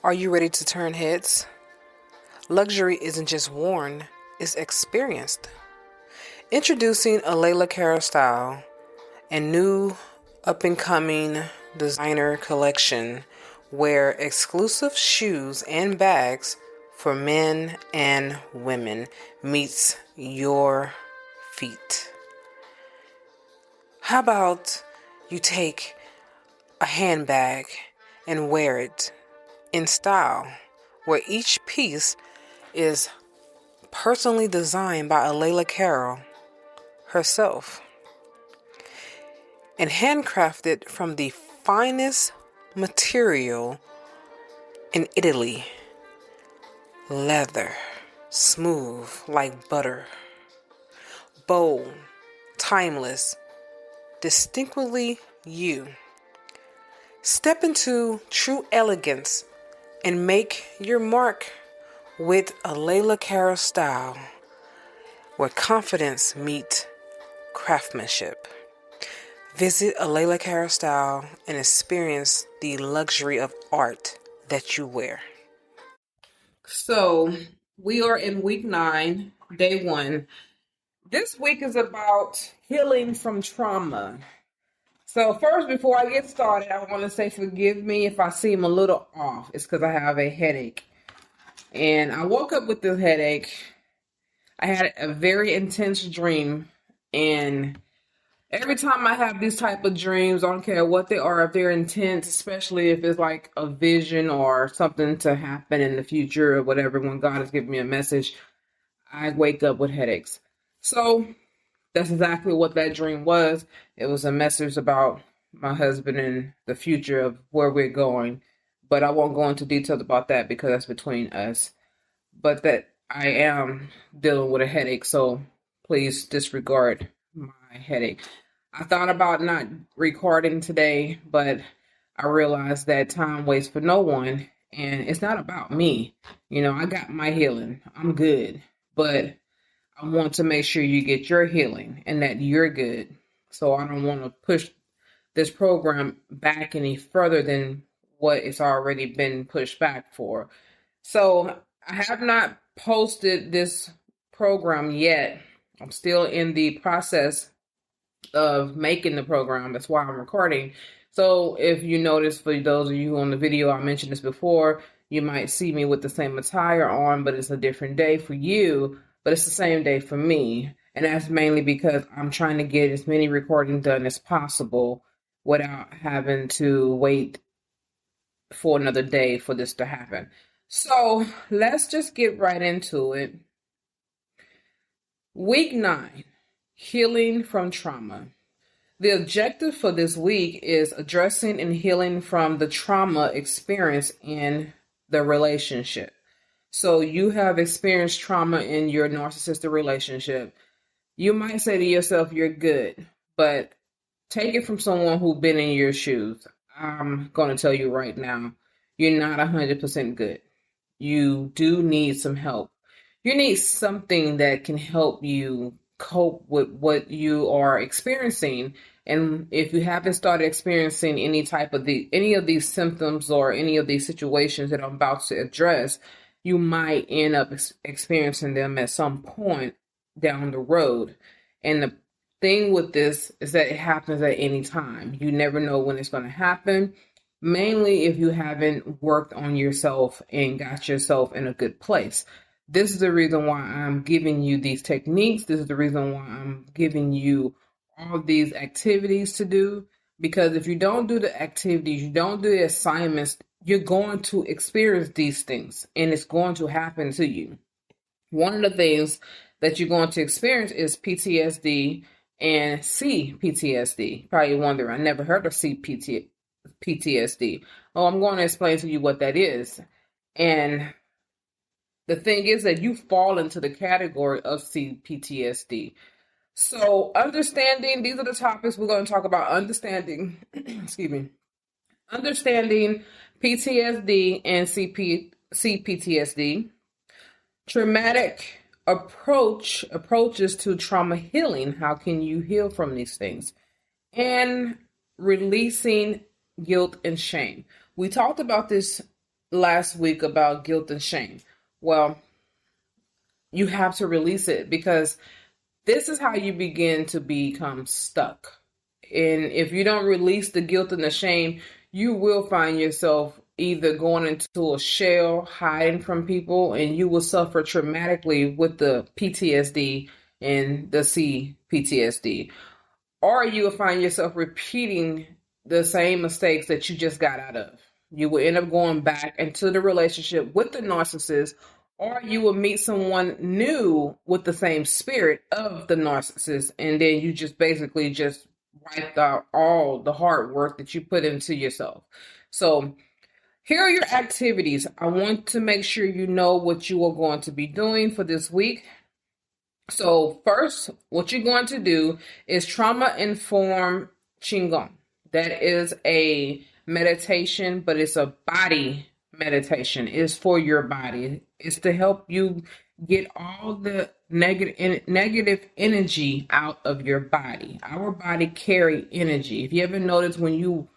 Are you ready to turn heads? Luxury isn't just worn, it's experienced. Introducing a Layla Cara style and new up-and-coming designer collection where exclusive shoes and bags for men and women meets your feet. How about you take a handbag and wear it in style, where each piece is personally designed by Layla Carroll herself and handcrafted from the finest material in Italy. Leather, smooth like butter, bold, timeless, distinctly you. Step into true elegance and make your mark with a Layla Cara style where confidence meets craftsmanship. Visit a Layla Cara style and experience the luxury of art that you wear. So we are in week 9, day 1. This week is about healing from trauma. So first, before I get started, I want to say forgive me if I seem a little off. It's because I have a headache. And I woke up with this headache. I had a very intense dream. And every time I have these type of dreams, I don't care what they are, if they're intense, especially if it's like a vision or something to happen in the future or whatever, when God has given me a message, I wake up with headaches. So that's exactly what that dream was. It was a message about my husband and the future of where we're going. But I won't go into details about that because that's between us. But that I am dealing with a headache, so please disregard my headache. I thought about not recording today, but I realized that time waits for no one. And it's not about me. I got my healing. I'm good. But I want to make sure you get your healing and that you're good. So I don't want to push this program back any further than what it's already been pushed back for. So I have not posted this program yet. I'm still in the process of making the program. That's why I'm recording. So if you notice, for those of you on the video, I mentioned this before, you might see me with the same attire on, but it's a different day for you. But it's the same day for me. And that's mainly because I'm trying to get as many recordings done as possible without having to wait for another day for this to happen. So let's just get right into it. Week 9, healing from trauma. The objective for this week is addressing and healing from the trauma experienced in the relationship. So you have experienced trauma in your narcissistic relationship. You might say to yourself, you're good, but take it from someone who's been in your shoes. I'm going to tell you right now, you're not 100% good. You do need some help. You need something that can help you cope with what you are experiencing. And if you haven't started experiencing any of these symptoms or any of these situations that I'm about to address, you might end up experiencing them at some point down the road. And the thing with this is that it happens at any time. You never know when it's going to happen, mainly if you haven't worked on yourself and got yourself in a good place. This is the reason why I'm giving you these techniques. This is the reason why I'm giving you all these activities to do. Because if you don't do the activities, you don't do the assignments, you're going to experience these things and it's going to happen to you. One of the things that you're going to experience is PTSD and CPTSD. Probably wondering, I never heard of CPTSD. Oh, I'm going to explain to you what that is. And the thing is that you fall into the category of CPTSD. So understanding, these are the topics we're going to talk about. Understanding, understanding PTSD and CPTSD, traumatic approaches to trauma healing. How can you heal from these things? And releasing guilt and shame. We talked about this last week about guilt and shame. Well, you have to release it because this is how you begin to become stuck. And if you don't release the guilt and the shame, you will find yourself either going into a shell, hiding from people, and you will suffer traumatically with the PTSD and the CPTSD. Or you will find yourself repeating the same mistakes that you just got out of. You will end up going back into the relationship with the narcissist, or you will meet someone new with the same spirit of the narcissist, and then you just basically just wiped out all the hard work that you put into yourself. So here are your activities. I want to make sure you know what you are going to be doing for this week. So first, what you're going to do is trauma-informed Qigong. That is a meditation, but it's a body meditation. It's for your body. It's to help you get all the negative energy out of your body. Our body carry energy. If you ever notice when you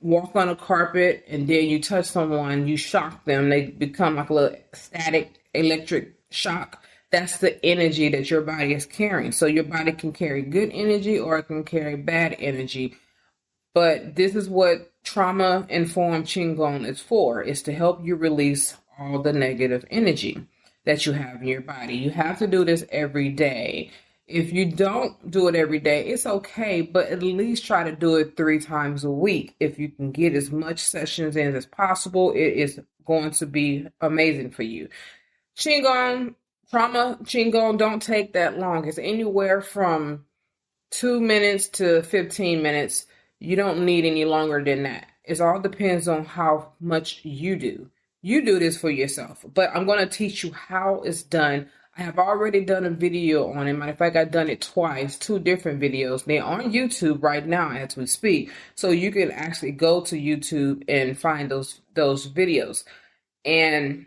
walk on a carpet and then you touch someone, you shock them, they become like a little static electric shock. That's the energy that your body is carrying. So your body can carry good energy or it can carry bad energy. But this is what trauma-informed Qigong is for. It's to help you release all the negative energy that you have in your body. You have to do this every day. If you don't do it every day, it's okay, but at least try to do it 3 times a week. If you can get as much sessions in as possible, it is going to be amazing for you. Qigong, trauma Qigong don't take that long. It's anywhere from 2 minutes to 15 minutes. You don't need any longer than that. It all depends on how much you do. You do this for yourself, but I'm going to teach you how it's done. I have already done a video on it. Matter of fact, I've done it twice, 2 different videos. They're on YouTube right now as we speak. So you can actually go to YouTube and find those videos. And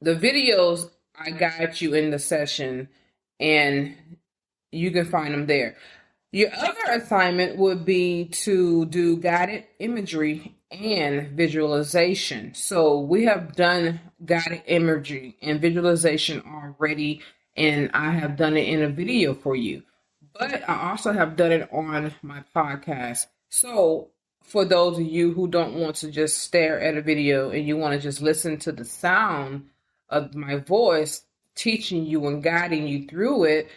the videos, I guide you in the session and you can find them there. Your other assignment would be to do guided imagery and visualization. So we have done guided imagery and visualization already, and I have done it in a video for you. But I also have done it on my podcast. So for those of you who don't want to just stare at a video and you want to just listen to the sound of my voice teaching you and guiding you through it,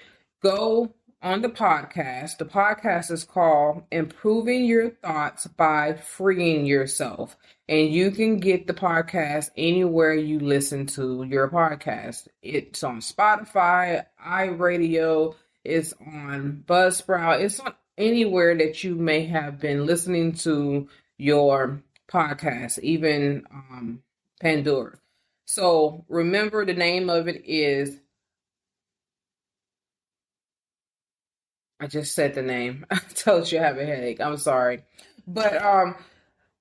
go on the podcast. The podcast is called Improving Your Thoughts by Freeing Yourself. And you can get the podcast anywhere you listen to your podcast. It's on Spotify, iRadio, it's on Buzzsprout, it's on anywhere that you may have been listening to your podcast, even Pandora. So remember, the name of it is, I just said the name. I told you I have a headache. I'm sorry. But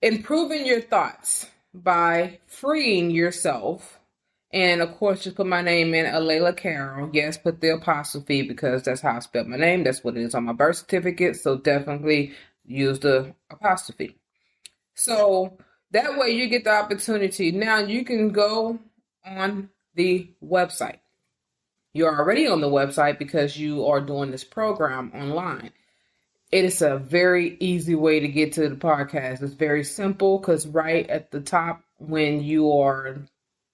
Improving Your Thoughts by Freeing Yourself. And of course, just put my name in, Alayla Carroll. Yes, put the apostrophe because that's how I spell my name. That's what it is on my birth certificate. So definitely use the apostrophe. So that way you get the opportunity. Now you can go on the website. You're already on the website because you are doing this program online. It is a very easy way to get to the podcast. It's very simple because right at the top, when you are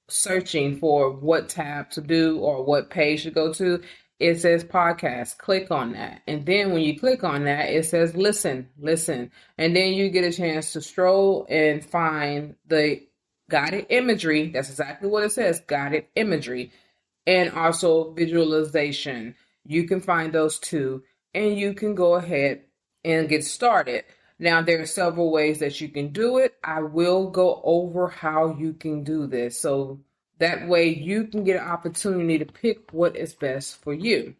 searching for what tab to do or what page to go to, it says podcast. Click on that. And then when you click on that, it says listen. And then you get a chance to stroll and find the guided imagery. That's exactly what it says, guided imagery. And also visualization. You can find those 2 and you can go ahead and get started. Now, there are several ways that you can do it. I will go over how you can do this. So that way you can get an opportunity to pick what is best for you.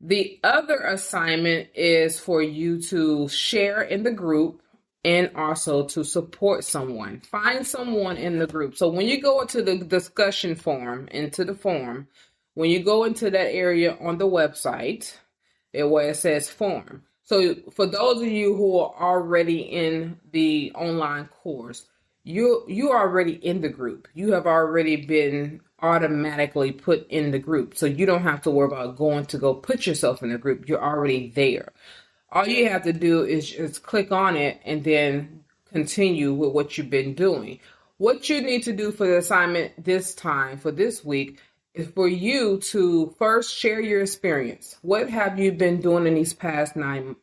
The other assignment is for you to share in the group and also to support someone. Find someone in the group. So when you go into the discussion forum, when you go into that area on the website, where it says forum. So for those of you who are already in the online course, you are already in the group. You have already been automatically put in the group. So you don't have to worry about going to go put yourself in the group. You're already there. All you have to do is just click on it and then continue with what you've been doing. What you need to do for the assignment this time, for this week, is for you to first share your experience. What have you been doing in these past nine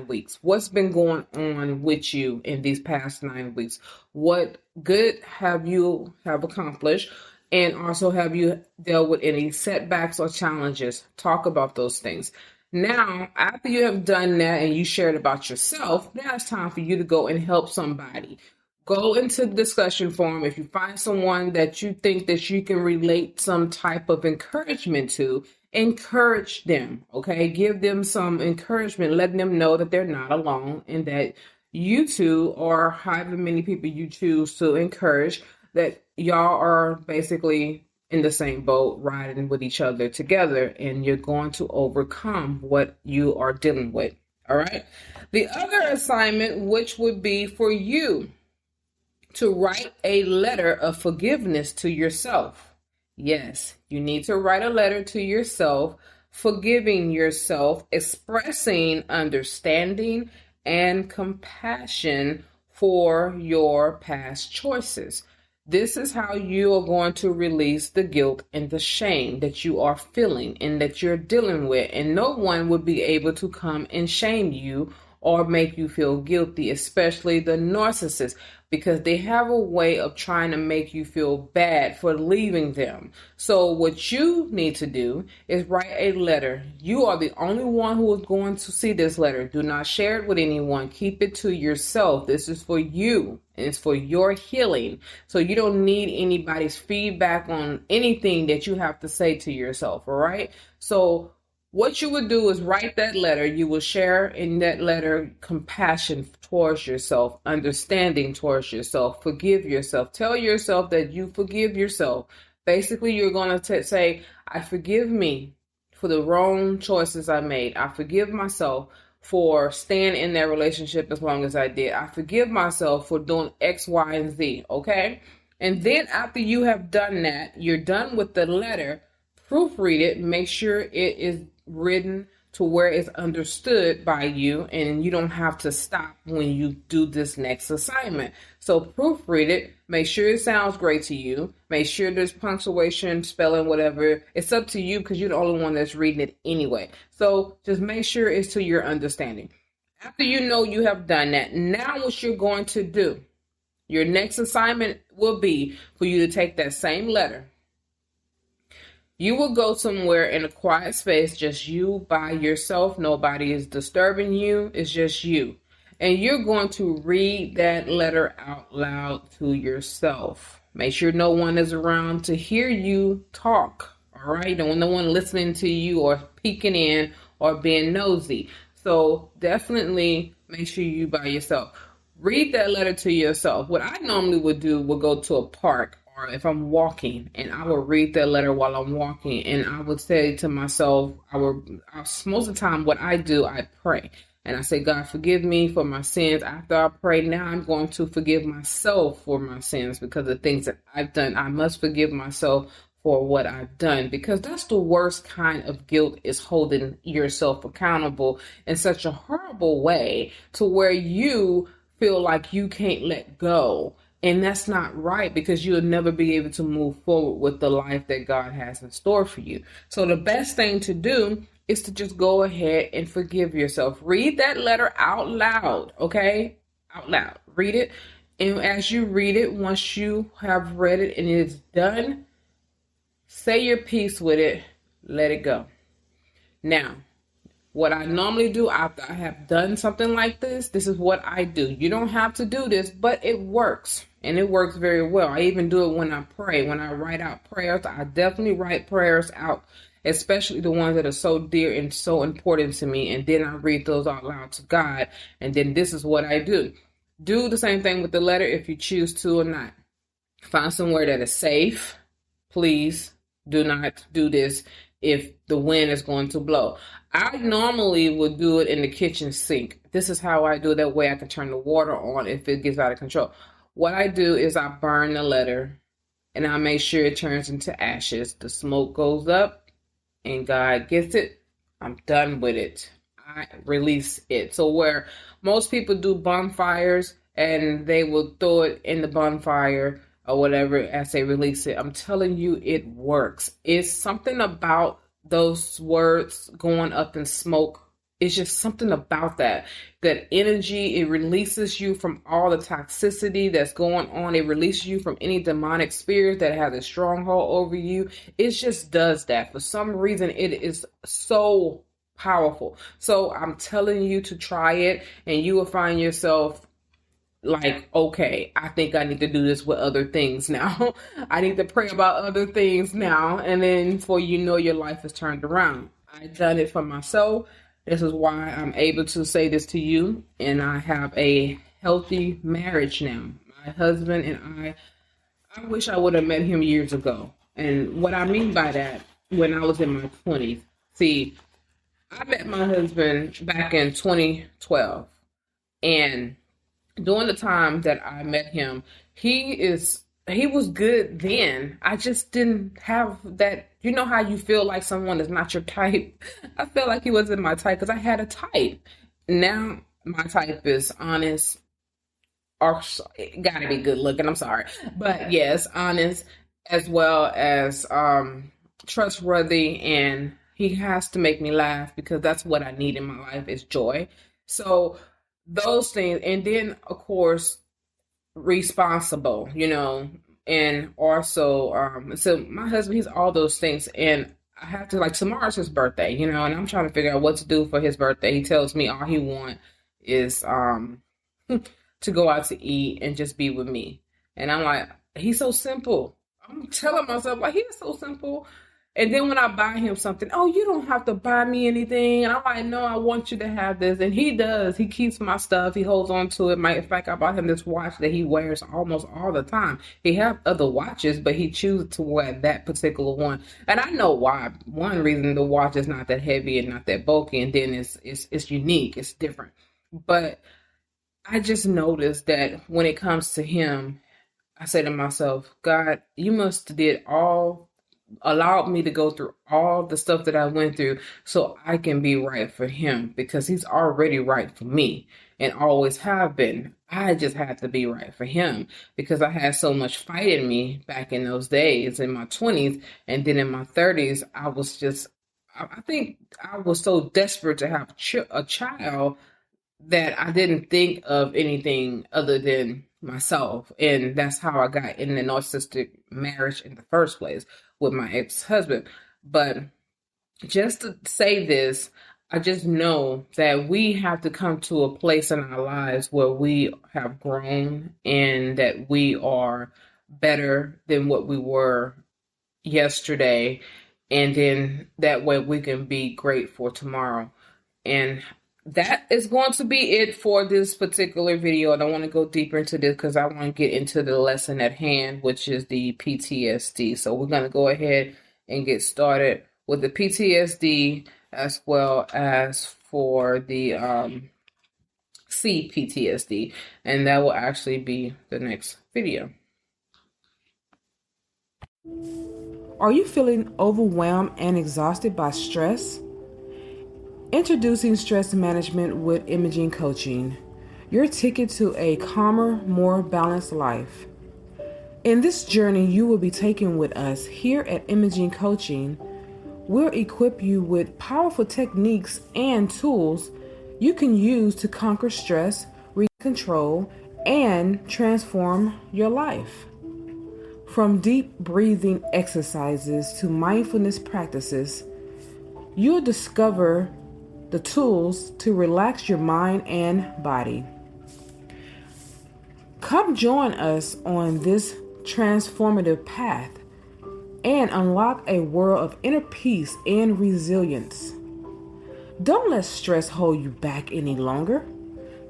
weeks? What's been going on with you in these past 9 weeks? What good have you have accomplished? And also, have you dealt with any setbacks or challenges? Talk about those things. Now, after you have done that and you shared about yourself, now it's time for you to go and help somebody. Go into the discussion forum. If you find someone that you think that you can relate some type of encouragement to, encourage them, okay? Give them some encouragement, letting them know that they're not alone and that you two, or however many people you choose to encourage, that y'all are basically in the same boat, riding with each other together, and you're going to overcome what you are dealing with, all right? The other assignment, which would be for you to write a letter of forgiveness to yourself. Yes, you need to write a letter to yourself, forgiving yourself, expressing understanding and compassion for your past choices. This is how you are going to release the guilt and the shame that you are feeling and that you're dealing with. And no one would be able to come and shame you or make you feel guilty, especially the narcissist, because they have a way of trying to make you feel bad for leaving them. So what you need to do is write a letter. You are the only one who is going to see this letter. Do not share it with anyone. Keep it to yourself. This is for you, and it's for your healing. So you don't need anybody's feedback on anything that you have to say to yourself, all right? So what you would do is write that letter. You will share in that letter compassion towards yourself, understanding towards yourself, forgive yourself. Tell yourself that you forgive yourself. Basically, you're going to say, I forgive me for the wrong choices I made. I forgive myself for staying in that relationship as long as I did. I forgive myself for doing X, Y, and Z, okay? And then after you have done that, you're done with the letter, proofread it, make sure it is written to where it's understood by you, and you don't have to stop when you do this next assignment. So proofread it, make sure it sounds great to you, make sure there's punctuation, spelling, whatever. It's up to you because you're the only one that's reading it anyway. So just make sure it's to your understanding. After you know you have done that, now what you're going to do, your next assignment will be for you to take that same letter. You will go somewhere in a quiet space, just you by yourself. Nobody is disturbing you. It's just you. And you're going to read that letter out loud to yourself. Make sure no one is around to hear you talk. All right? No one listening to you or peeking in or being nosy. So definitely make sure you by yourself. Read that letter to yourself. What I normally would do would go to a park, or if I'm walking, and I will read that letter while I'm walking, and I would say to myself, most of the time what I do, I pray. And I say, God, forgive me for my sins. After I pray, now I'm going to forgive myself for my sins because of the things that I've done. I must forgive myself for what I've done, because that's the worst kind of guilt, is holding yourself accountable in such a horrible way to where you feel like you can't let go. And that's not right, because you'll never be able to move forward with the life that God has in store for you. So the best thing to do is to just go ahead and forgive yourself. Read that letter out loud, okay? Out loud. Read it. And as you read it, once you have read it and it's done, say your piece with it. Let it go. Now, what I normally do after I have done something like this is what I do. You don't have to do this, but it works. And it works very well. I even do it when I pray. When I write out prayers, I definitely write prayers out, especially the ones that are so dear and so important to me. And then I read those out loud to God. And then this is what I do. Do the same thing with the letter if you choose to or not. Find somewhere that is safe. Please do not do this if the wind is going to blow. I normally would do it in the kitchen sink. This is how I do it. That way I can turn the water on if it gets out of control. what I do is I burn the letter and I make sure it turns into ashes. The smoke goes up and God gets it. I'm done with it. I release it. So where most people do bonfires and they will throw it in the bonfire or whatever as they release it, I'm telling you, it works. It's something about those words going up in smoke. It's just something about that energy. It releases you from all the toxicity that's going on. It releases you from any demonic spirit that has a stronghold over you. It just does that. For some reason, it is so powerful. So I'm telling you to try it, and you will find yourself like, okay, I think I need to do this with other things now. I need to pray about other things now. And then before you know, your life is turned around. I've done it for myself. This is why I'm able to say this to you. And I have a healthy marriage now. My husband and I wish I would have met him years ago. And what I mean by that, when I was in my 20s. See, I met my husband back in 2012. And during the time that I met him, he was good then. I just didn't have that. You know how you feel like someone is not your type? I felt like he wasn't my type because I had a type. Now my type is honest, or gotta be good looking. I'm sorry, but yes, honest as well as trustworthy, and he has to make me laugh because that's what I need in my life is joy. So those things, and then of course responsible, and also so my husband, he's all those things, and I have to, like, tomorrow's his birthday, and I'm trying to figure out what to do for his birthday. He tells me all he wants is to go out to eat and just be with me, and I'm like, he's so simple. I'm telling myself, like, he's so simple. And then when I buy him something, oh, you don't have to buy me anything. And I'm like, no, I want you to have this. And he does. He keeps my stuff. He holds on to it. In fact, I bought him this watch that he wears almost all the time. He have other watches, but he chooses to wear that particular one. And I know why. One reason, the watch is not that heavy and not that bulky. And then it's unique. It's different. But I just noticed that when it comes to him, I say to myself, God, you must have allowed me to go through all the stuff that I went through so I can be right for him, because he's already right for me and always have been. I just had to be right for him because I had so much fight in me back in those days in my 20s, and then in my 30s I think I was so desperate to have a child that I didn't think of anything other than myself. And that's how I got in the narcissistic marriage in the first place with my ex-husband. But just to say this, I just know that we have to come to a place in our lives where we have grown and that we are better than what we were yesterday. And then that way we can be great for tomorrow. And that is going to be it for this particular video. I don't want to go deeper into this because I want to get into the lesson at hand, which is the PTSD. So we're going to go ahead and get started with the PTSD as well as for the CPTSD. And that will actually be the next video. Are you feeling overwhelmed and exhausted by stress? Introducing Stress Management with Imaging Coaching, your ticket to a calmer, more balanced life. In this journey you will be taking with us here at Imaging Coaching, we'll equip you with powerful techniques and tools you can use to conquer stress, regain control, and transform your life. From deep breathing exercises to mindfulness practices, you'll discover the tools to relax your mind and body. Come join us on this transformative path and unlock a world of inner peace and resilience. Don't let stress hold you back any longer.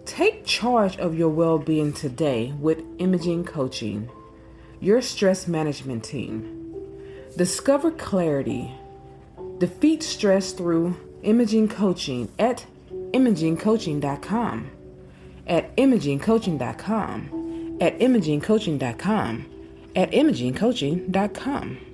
Take charge of your well-being today with Imaging Coaching, your stress management team. Discover clarity. Defeat stress through Imaging Coaching at imagingcoaching.com. At imagingcoaching.com. at imagingcoaching.com. At imagingcoaching.com.